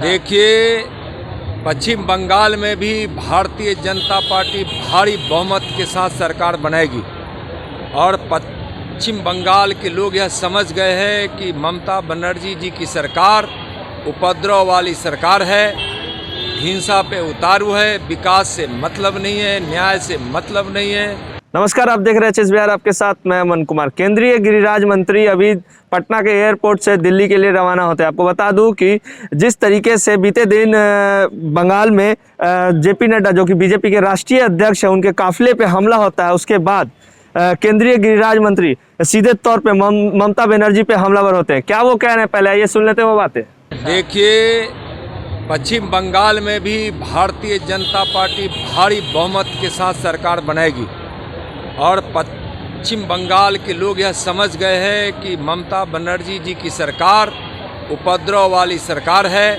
देखिए, पश्चिम बंगाल में भी भारतीय जनता पार्टी भारी बहुमत के साथ सरकार बनाएगी और पश्चिम बंगाल के लोग यह समझ गए हैं कि ममता बनर्जी जी की सरकार उपद्रव वाली सरकार है, हिंसा पे उतारू है, विकास से मतलब नहीं है, न्याय से मतलब नहीं है। नमस्कार, आप देख रहे हैं एचएस बिहार, आपके साथ मैं अमन कुमार। केंद्रीय गिरिराज मंत्री अभी पटना के एयरपोर्ट से दिल्ली के लिए रवाना होते हैं। आपको बता दूं कि जिस तरीके से बीते दिन बंगाल में जेपी नड्डा, जो कि बीजेपी के राष्ट्रीय अध्यक्ष हैं, उनके काफिले पे हमला होता है, उसके बाद केंद्रीय गिरिराज मंत्री सीधे तौर पे ममता बनर्जी पे हमलावर होते हैं। क्या वो कह रहे हैं, पहले आइए सुन लेते हैं वो बातें। देखिए, पश्चिम बंगाल में भी भारतीय जनता पार्टी भारी बहुमत के साथ सरकार बनाएगी और पश्चिम बंगाल के लोग यह समझ गए हैं कि ममता बनर्जी जी की सरकार उपद्रव वाली सरकार है,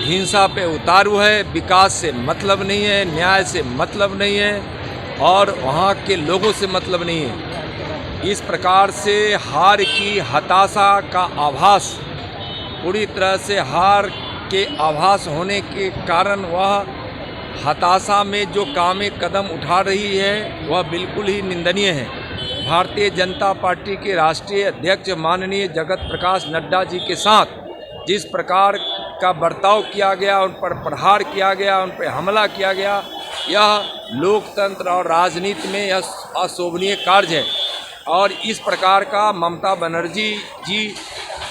हिंसा पे उतारू है, विकास से मतलब नहीं है, न्याय से मतलब नहीं है और वहाँ के लोगों से मतलब नहीं है। इस प्रकार से हार की हताशा का आभास, पूरी तरह से हार के आभास होने के कारण वह हताशा में जो कामें कदम उठा रही है वह बिल्कुल ही निंदनीय है। भारतीय जनता पार्टी के राष्ट्रीय अध्यक्ष माननीय जगत प्रकाश नड्डा जी के साथ जिस प्रकार का बर्ताव किया गया, उन पर प्रहार किया गया, उन पर हमला किया गया, यह लोकतंत्र और राजनीति में यह अशोभनीय कार्य है और इस प्रकार का ममता बनर्जी जी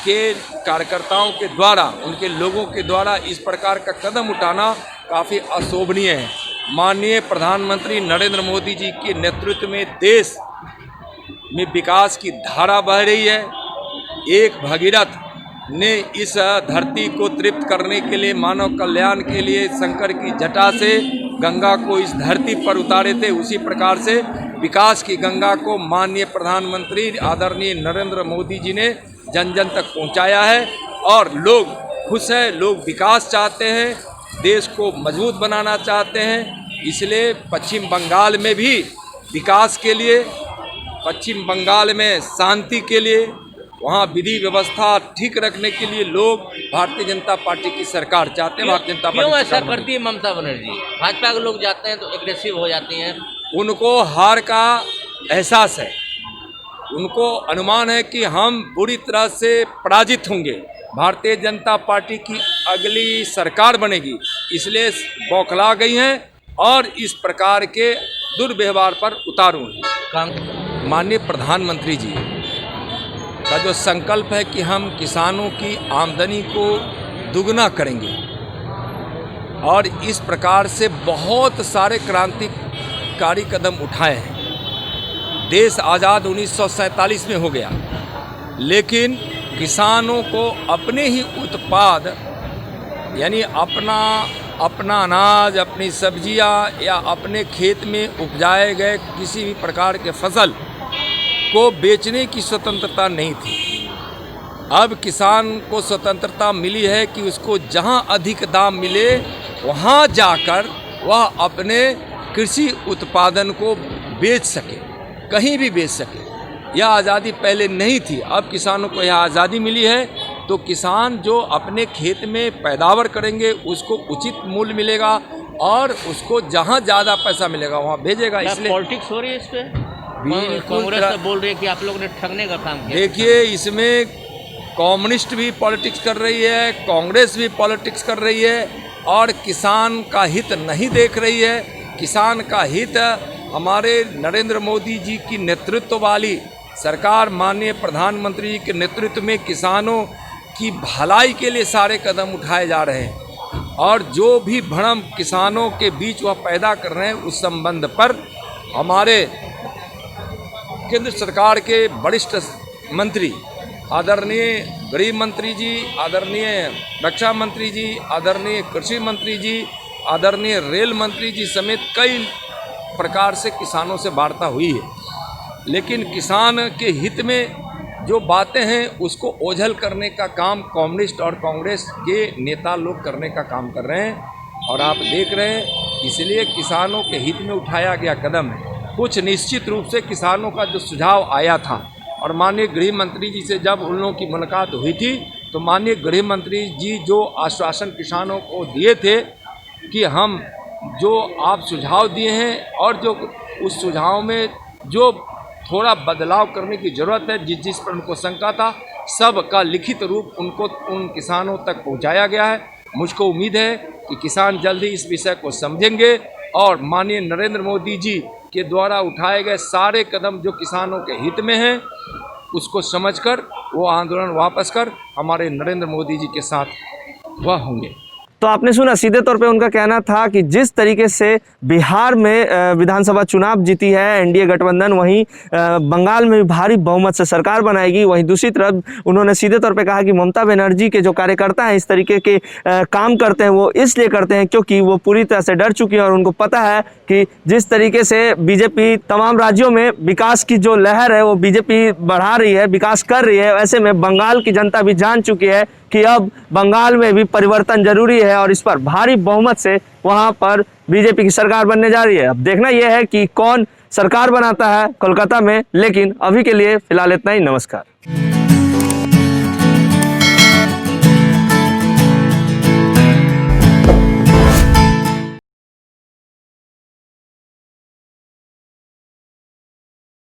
के कार्यकर्ताओं के द्वारा, उनके लोगों के द्वारा इस प्रकार का कदम उठाना काफ़ी अशोभनीय है। माननीय प्रधानमंत्री नरेंद्र मोदी जी के नेतृत्व में देश में विकास की धारा बह रही है। एक भगीरथ ने इस धरती को तृप्त करने के लिए, मानव कल्याण के लिए शंकर की जटा से गंगा को इस धरती पर उतारे थे। उसी प्रकार से विकास की गंगा को माननीय प्रधानमंत्री आदरणीय नरेंद्र मोदी जी ने जन जन तक पहुंचाया है और लोग खुश हैं, लोग विकास चाहते हैं, देश को मजबूत बनाना चाहते हैं। इसलिए पश्चिम बंगाल में भी विकास के लिए, पश्चिम बंगाल में शांति के लिए, वहाँ विधि व्यवस्था ठीक रखने के लिए लोग भारतीय जनता पार्टी की सरकार चाहते हैं। भारतीय जनता पार्टी क्यों ऐसा करती है ममता बनर्जी? भाजपा के लोग जाते हैं तो एग्रेसिव हो जाती हैं। उनको हार का एहसास है, उनको अनुमान है कि हम बुरी तरह से पराजित होंगे, भारतीय जनता पार्टी की अगली सरकार बनेगी, इसलिए बौखला गई हैं और इस प्रकार के दुर्व्यवहार पर उतारू हैं। माननीय प्रधानमंत्री जी का जो संकल्प है कि हम किसानों की आमदनी को दुगना करेंगे और इस प्रकार से बहुत सारे क्रांतिकारी कदम उठाए हैं। देश आज़ाद 1947 में हो गया, लेकिन किसानों को अपने ही उत्पाद, यानी अपना अनाज, अपनी सब्जियां या अपने खेत में उपजाए गए किसी भी प्रकार के फसल को बेचने की स्वतंत्रता नहीं थी। अब किसान को स्वतंत्रता मिली है कि उसको जहां अधिक दाम मिले वहां जाकर वह अपने कृषि उत्पादन को बेच सके, कहीं भी बेच सके। यह आज़ादी पहले नहीं थी, अब किसानों को यह आज़ादी मिली है तो किसान जो अपने खेत में पैदावार करेंगे उसको उचित मूल्य मिलेगा और उसको जहां ज़्यादा पैसा मिलेगा वहां भेजेगा। इसलिए पॉलिटिक्स हो रही है इस पे। कांग्रेस तो बोल रही है कि आप लोगों ने ठगने का काम किया। देखिए, इसमें कम्युनिस्ट भी पॉलिटिक्स कर रही है, कांग्रेस भी पॉलिटिक्स कर रही है और किसान का हित नहीं देख रही है। किसान का हित हमारे नरेंद्र मोदी जी की नेतृत्व वाली सरकार, माननीय प्रधानमंत्री जी के नेतृत्व में किसानों की भलाई के लिए सारे कदम उठाए जा रहे हैं और जो भी भ्रम किसानों के बीच वह पैदा कर रहे हैं उस संबंध पर हमारे केंद्र सरकार के वरिष्ठ मंत्री, आदरणीय गृह मंत्री जी, आदरणीय रक्षा मंत्री जी, आदरणीय कृषि मंत्री जी, आदरणीय रेल मंत्री जी समेत कई प्रकार से किसानों से वार्ता हुई है, लेकिन किसान के हित में जो बातें हैं उसको ओझल करने का काम कम्युनिस्ट और कांग्रेस के नेता लोग करने का काम कर रहे हैं और आप देख रहे हैं। इसलिए किसानों के हित में उठाया गया कदम है। कुछ निश्चित रूप से किसानों का जो सुझाव आया था और माननीय गृह मंत्री जी से जब उन लोगों की मुलाकात हुई थी तो माननीय गृह मंत्री जी जो आश्वासन किसानों को दिए थे कि हम जो आप सुझाव दिए हैं और जो उस सुझाव में जो थोड़ा बदलाव करने की ज़रूरत है, जिस पर उनको शंका था, सब का लिखित रूप उनको उन किसानों तक पहुंचाया गया है। मुझको उम्मीद है कि किसान जल्द ही इस विषय को समझेंगे और माननीय नरेंद्र मोदी जी के द्वारा उठाए गए सारे कदम जो किसानों के हित में हैं उसको समझकर वो आंदोलन वापस कर हमारे नरेंद्र मोदी जी के साथ वह होंगे। तो आपने सुना, सीधे तौर पे उनका कहना था कि जिस तरीके से बिहार में विधानसभा चुनाव जीती है एनडीए गठबंधन, वहीं बंगाल में भी भारी बहुमत से सरकार बनाएगी। वहीं दूसरी तरफ उन्होंने सीधे तौर पे कहा कि ममता बनर्जी के जो कार्यकर्ता हैं इस तरीके के काम करते हैं, वो इसलिए करते हैं क्योंकि वो पूरी तरह से डर चुकी है और उनको पता है कि जिस तरीके से बीजेपी तमाम राज्यों में विकास की जो लहर है वो बीजेपी बढ़ा रही है, विकास कर रही है। ऐसे में बंगाल की जनता भी जान चुकी है कि अब बंगाल में भी परिवर्तन जरूरी है और इस पर भारी बहुमत से वहां पर बीजेपी की सरकार बनने जा रही है। अब देखना यह है कि कौन सरकार बनाता है कोलकाता में, लेकिन अभी के लिए फिलहाल इतना ही। नमस्कार।